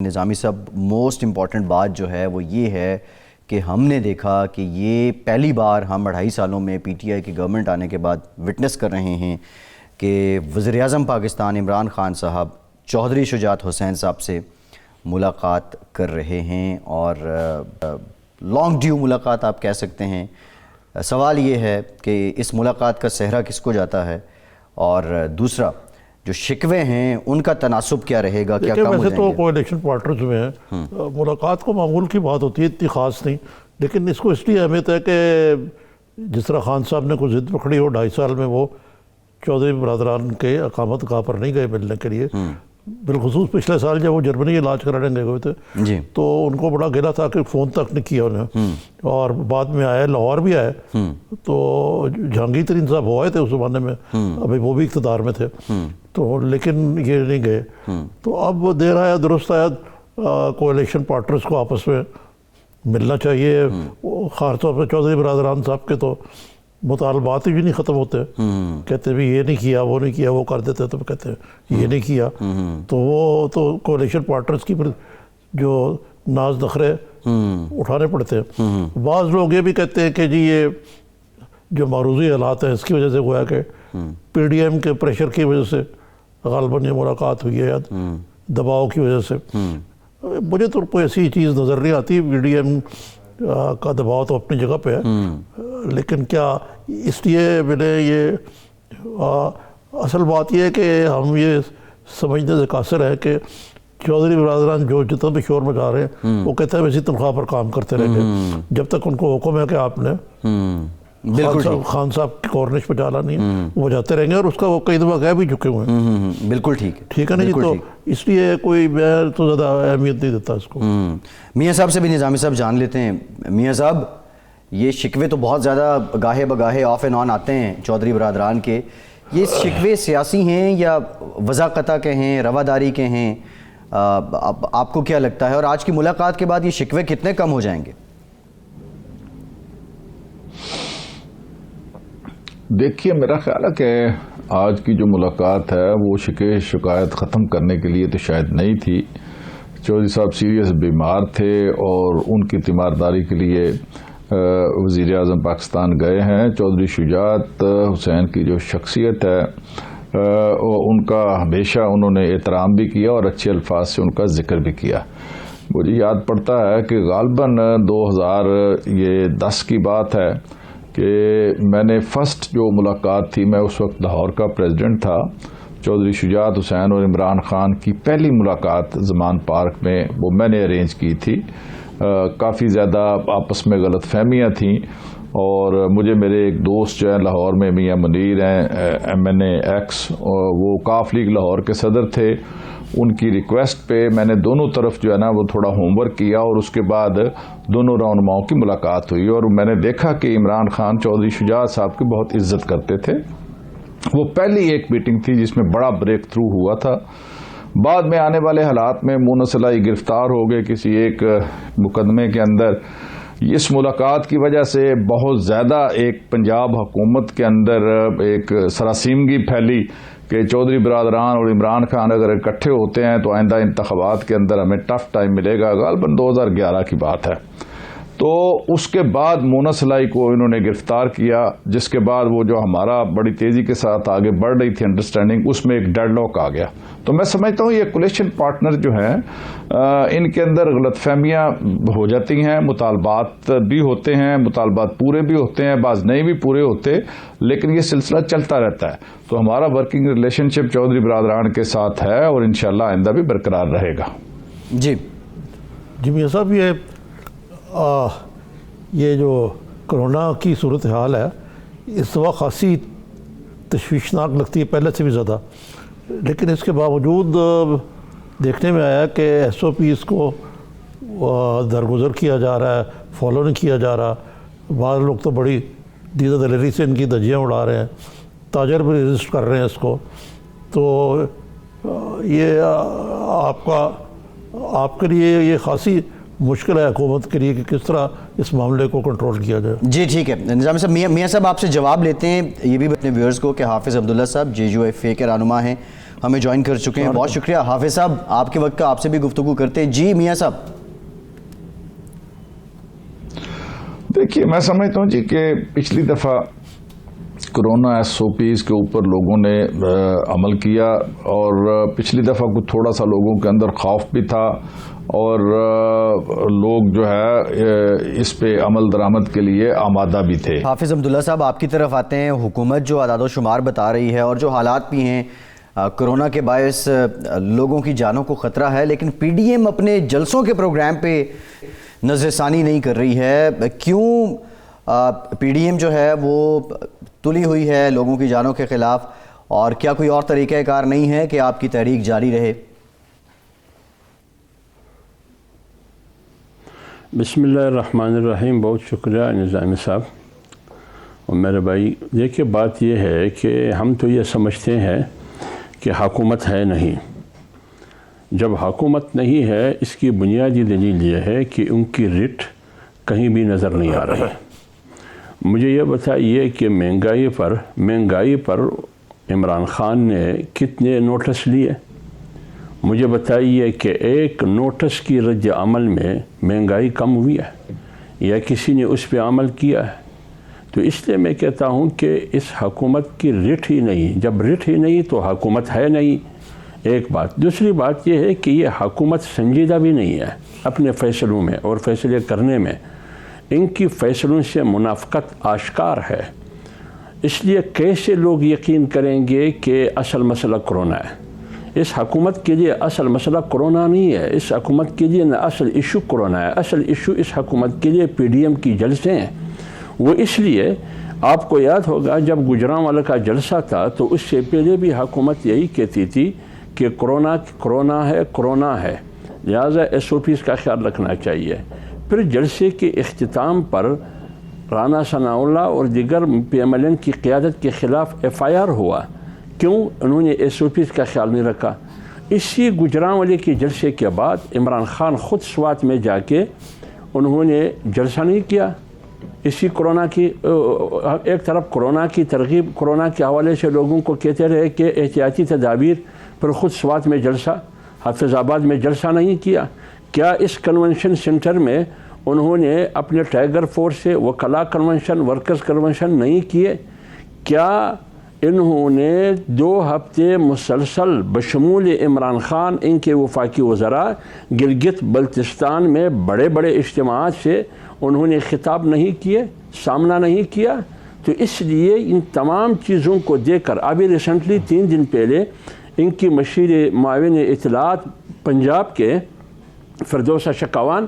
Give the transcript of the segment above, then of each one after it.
نظامی صاحب، most important بات جو ہے وہ یہ ہے کہ ہم نے دیکھا کہ یہ پہلی بار ہم 2.5 سالوں میں پی ٹی آئی کی گورنمنٹ آنے کے بعد وٹنس کر رہے ہیں کہ وزیر اعظم پاکستان عمران خان صاحب چودھری شجاعت حسین صاحب سے ملاقات کر رہے ہیں، اور لانگ ڈیو ملاقات آپ کہہ سکتے ہیں۔ سوال یہ ہے کہ اس ملاقات کا صحرا کس کو جاتا ہے، اور دوسرا جو شکوے ہیں ان کا تناسب کیا رہے گا، کیا کم ہو جائیں گے؟ ویسے تو کولیشن پارٹنرز میں ہیں، ملاقات کو معمول کی بات ہوتی ہے، اتنی خاص نہیں، لیکن اس کو اس لیے اہمیت ہے کہ جس طرح خان صاحب نے کوئی ضد پکڑی ہو 2.5 سال میں وہ چودھری برادران کے اقامت گاہ پر نہیں گئے ملنے کے لیے، بالخصوص پچھلے سال جب وہ جرمنی علاج کرانے گئے ہوئے تھے تو ان کو بڑا گلا تھا کہ فون تک نہیں کیا انہیں، اور بعد میں آئے، لاہور بھی آئے تو جہانگیر ترین صاحب ہو آئے تھے اس زمانے میں، ابھی وہ بھی اقتدار میں تھے تو، لیکن یہ نہیں گئے۔ تو اب دیر آیا درست آیا، کولیشن پارٹنرز کو آپس میں ملنا چاہیے۔ خاص طور پہ چودھری برادران صاحب کے تو مطالبات ہی نہیں ختم ہوتے، کہتے بھی یہ نہیں کیا، وہ نہیں کیا، وہ کر دیتے تو کہتے یہ نہیں کیا، تو وہ تو کولیشن پارٹنرز کی جو ناز نخرے اٹھانے پڑتے ہیں۔ بعض لوگ یہ بھی کہتے ہیں کہ جی یہ جو معروضی حالات ہیں اس کی وجہ سے گویا کہ پی ڈی ایم کے پریشر کی وجہ سے غالباً یہ ملاقات ہوئی ہے، یا دباؤ کی وجہ سے۔ مجھے تو کوئی ایسی چیز نظر نہیں آتی، پی ڈی ایم کا دباؤ تو اپنی جگہ پہ ہے، لیکن کیا اس لیے ملے، یہ اصل بات یہ ہے کہ ہم یہ سمجھنے سے قاصر ہے کہ چودھری برادران جو جتنا بھی شور مچا رہے ہیں وہ کہتے ہیں اسی تنخواہ پر کام کرتے رہیں گے جب تک ان کو حکم ہے کہ آپ نے خان صاحب کی کورنش پہ جانا نہیں ہے، وہ جاتے رہیں گے، اور اس کا وہ کئی دفعہ کہہ بھی چکے ہوئے ہیں۔ بالکل ٹھیک ہے، ٹھیک ہے نا جی، تو اس لیے کوئی میں تو زیادہ اہمیت نہیں دیتا اس کو۔ میاں صاحب سے بھی نظامی صاحب جان لیتے ہیں۔ میاں صاحب، یہ شکوے تو بہت زیادہ گاہے بگاہے آف اینڈ آن آتے ہیں چودھری برادران کے، یہ شکوے سیاسی ہیں یا وضاقتہ کے ہیں، رواداری کے ہیں؟ آپ کو کیا لگتا ہے، اور آج کی ملاقات کے بعد یہ شکوے کتنے کم ہو جائیں گے؟ دیکھیے، میرا خیال ہے کہ آج کی جو ملاقات ہے وہ شکایت ختم کرنے کے لیے تو شاید نہیں تھی۔ چودھری صاحب سیریس بیمار تھے اور ان کی تیمارداری کے لیے وزیر اعظم پاکستان گئے ہیں۔ چودھری شجاعت حسین کی جو شخصیت ہے ان کا ہمیشہ انہوں نے احترام بھی کیا اور اچھے الفاظ سے ان کا ذکر بھی کیا۔ مجھے یاد پڑتا ہے کہ غالباً 2010 کی بات ہے کہ میں نے فرسٹ جو ملاقات تھی، میں اس وقت لاہور کا پریزیڈنٹ تھا، چودھری شجاعت حسین اور عمران خان کی پہلی ملاقات زمان پارک میں وہ میں نے ارینج کی تھی۔ کافی زیادہ آپس میں غلط فہمیاں تھیں، اور مجھے میرے ایک دوست جو ہیں لاہور میں، میاں منیر ہیں، ایم این اے ایکس، وہ کاف لیگ لاہور کے صدر تھے، ان کی ریکویسٹ پہ میں نے دونوں طرف جو ہے نا وہ تھوڑا ہوم ورک کیا، اور اس کے بعد دونوں رہنماؤں کی ملاقات ہوئی، اور میں نے دیکھا کہ عمران خان چودھری شجاعت صاحب کی بہت عزت کرتے تھے۔ وہ پہلی ایک میٹنگ تھی جس میں بڑا بریک تھرو ہوا تھا۔ بعد میں آنے والے حالات میں مونس علائی گرفتار ہو گئے کسی ایک مقدمے کے اندر۔ اس ملاقات کی وجہ سے بہت زیادہ ایک پنجاب حکومت کے اندر ایک سراسیمگی پھیلی کہ چودھری برادران اور عمران خان اگر اکٹھے ہوتے ہیں تو آئندہ انتخابات کے اندر ہمیں ٹف ٹائم ملے گا۔ غالباً 2011 کی بات ہے۔ تو اس کے بعد مونس علائی کو انہوں نے گرفتار کیا، جس کے بعد وہ جو ہمارا بڑی تیزی کے ساتھ آگے بڑھ رہی تھی انڈرسٹینڈنگ، اس میں ایک ڈیڈ لاک آ گیا۔ تو میں سمجھتا ہوں یہ کولیشن پارٹنر جو ہیں ان کے اندر غلط فہمیاں ہو جاتی ہیں، مطالبات بھی ہوتے ہیں، مطالبات پورے بھی ہوتے ہیں، بعض نہیں بھی پورے ہوتے، لیکن یہ سلسلہ چلتا رہتا ہے۔ تو ہمارا ورکنگ ریلیشن شپ چودھری برادران کے ساتھ ہے، اور انشاءاللہ آئندہ بھی برقرار رہے گا۔ جی میاں صاحب، یہ جو کرونا کی صورتحال ہے اس وقت خاصی تشویشناک لگتی ہے، پہلے سے بھی زیادہ، لیکن اس کے باوجود دیکھنے میں آیا کہ ایس او پیز کو درگزر کیا جا رہا ہے، فالو نہیں کیا جا رہا۔ بعض لوگ تو بڑی دیدہ دلیری سے ان کی دھجیاں اڑا رہے ہیں، تاجر بھی رجسٹ کر رہے ہیں اس کو۔ تو یہ آپ کے لیے یہ خاصی مشکل ہے حکومت کے لیے کہ کس طرح اس معاملے کو کنٹرول کیا جائے. جی ٹھیک ہے نظامی صاحب. میاں صاحب آپ سے جواب لیتے ہیں یہ بھی اپنے ویورز کو کہ حافظ عبداللہ صاحب JUFA کے رہنما ہیں, ہمیں جوائن کر چکے ہیں. بہت شکریہ حافظ صاحب آپ کے وقت کا, آپ سے بھی گفتگو کرتے ہیں. جی میاں صاحب. دیکھیے میں سمجھتا ہوں جی کہ پچھلی دفعہ کرونا SOPs کے اوپر لوگوں نے عمل کیا, اور پچھلی دفعہ کچھ تھوڑا سا لوگوں کے اندر خوف بھی تھا, اور لوگ جو ہے اس پہ عمل درآمد کے لیے آمادہ بھی تھے. حافظ عبداللہ صاحب آپ کی طرف آتے ہیں. حکومت جو اعداد و شمار بتا رہی ہے اور جو حالات بھی ہیں کرونا کے باعث لوگوں کی جانوں کو خطرہ ہے, لیکن PDM اپنے جلسوں کے پروگرام پہ نظر ثانی نہیں کر رہی ہے. کیوں PDM جو ہے وہ تلی ہوئی ہے لوگوں کی جانوں کے خلاف, اور کیا کوئی اور طریقہ کار نہیں ہے کہ آپ کی تحریک جاری رہے؟ بسم اللہ الرحمن الرحیم. بہت شکریہ نظامی صاحب اور میرے بھائی. دیکھیے بات یہ ہے کہ ہم تو یہ سمجھتے ہیں کہ حکومت ہے نہیں. جب حکومت نہیں ہے اس کی بنیادی دلیل یہ ہے کہ ان کی رٹ کہیں بھی نظر نہیں آ رہی. مجھے یہ بتائیے کہ مہنگائی پر عمران خان نے کتنے نوٹس لیے؟ مجھے بتائیے کہ ایک نوٹس کی رد عمل میں مہنگائی کم ہوئی ہے یا کسی نے اس پہ عمل کیا ہے؟ تو اس لیے میں کہتا ہوں کہ اس حکومت کی رٹ ہی نہیں. جب رٹ ہی نہیں تو حکومت ہے نہیں. ایک بات. دوسری بات یہ ہے کہ یہ حکومت سنجیدہ بھی نہیں ہے اپنے فیصلوں میں اور فیصلے کرنے میں. ان کی فیصلوں سے منافقت آشکار ہے. اس لیے کیسے لوگ یقین کریں گے کہ اصل مسئلہ کرونا ہے؟ اس حکومت کے لیے اصل مسئلہ کرونا نہیں ہے. اس حکومت کے لیے نہ اصل ایشو کرونا ہے. اصل ایشو اس حکومت کے لیے PDM کی جلسے ہیں. وہ اس لیے آپ کو یاد ہوگا جب گجرانوالہ کا جلسہ تھا تو اس سے پہلے بھی حکومت یہی کہتی تھی کہ کرونا ہے لہٰذا SOPs کا خیال رکھنا چاہیے. پھر جلسے کے اختتام پر رانا ثناء اللہ اور دیگر PMLN کی قیادت کے خلاف FIR ہوا. کیوں؟ انہوں نے SOPs کا خیال نہیں رکھا. اسی گجرانوالے کے جلسے کے بعد عمران خان خود سوات میں جا کے انہوں نے جلسہ نہیں کیا. اسی کرونا کی ایک طرف کرونا کی ترغیب کرونا کے حوالے سے لوگوں کو کہتے رہے کہ احتیاطی تدابیر, پر خود سوات میں جلسہ, حافظ آباد میں جلسہ نہیں کیا. کیا اس کنونشن سینٹر میں انہوں نے اپنے ٹائیگر فورس سے وکلاء کنونشن ورکرز کنونشن نہیں کیے؟ کیا انہوں نے 2 ہفتے مسلسل بشمول عمران خان ان کے وفاقی وزراء گلگت بلتستان میں بڑے بڑے اجتماعات سے انہوں نے خطاب نہیں کیے, سامنا نہیں کیا؟ تو اس لیے ان تمام چیزوں کو دیکھ کر ابھی ریسنٹلی 3 دن پہلے ان کی مشیر معاون اطلاعات پنجاب کے فردوسہ شکوان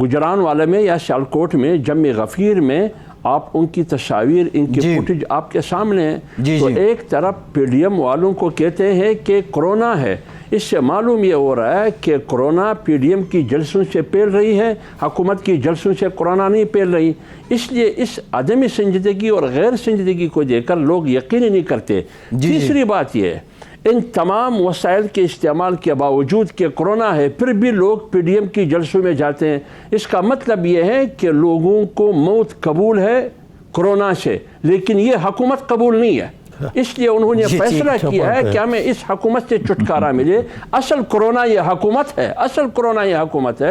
گجرانوالہ میں یا سیالکوٹ میں جم غفیر میں آپ ان کی تصاویر ان کی فوٹیج آپ کے سامنے ہیں. تو ایک طرف PDM والوں کو کہتے ہیں کہ کرونا ہے. اس سے معلوم یہ ہو رہا ہے کہ کرونا PDM کی جلسوں سے پھیل رہی ہے, حکومت کی جلسوں سے کرونا نہیں پھیل رہی. اس لیے اس عدم سنجیدگی اور غیر سنجیدگی کو دیکھ کر لوگ یقین نہیں کرتے. تیسری بات یہ ہے ان تمام وسائل کے استعمال کے باوجود کہ کرونا ہے پھر بھی لوگ PDM کی جلسوں میں جاتے ہیں. اس کا مطلب یہ ہے کہ لوگوں کو موت قبول ہے کرونا سے, لیکن یہ حکومت قبول نہیں ہے. اس لیے انہوں نے فیصلہ کیا ہے کہ ہمیں اس حکومت سے چھٹکارا ملے. اصل کرونا یہ حکومت ہے, اصل کرونا یہ حکومت ہے.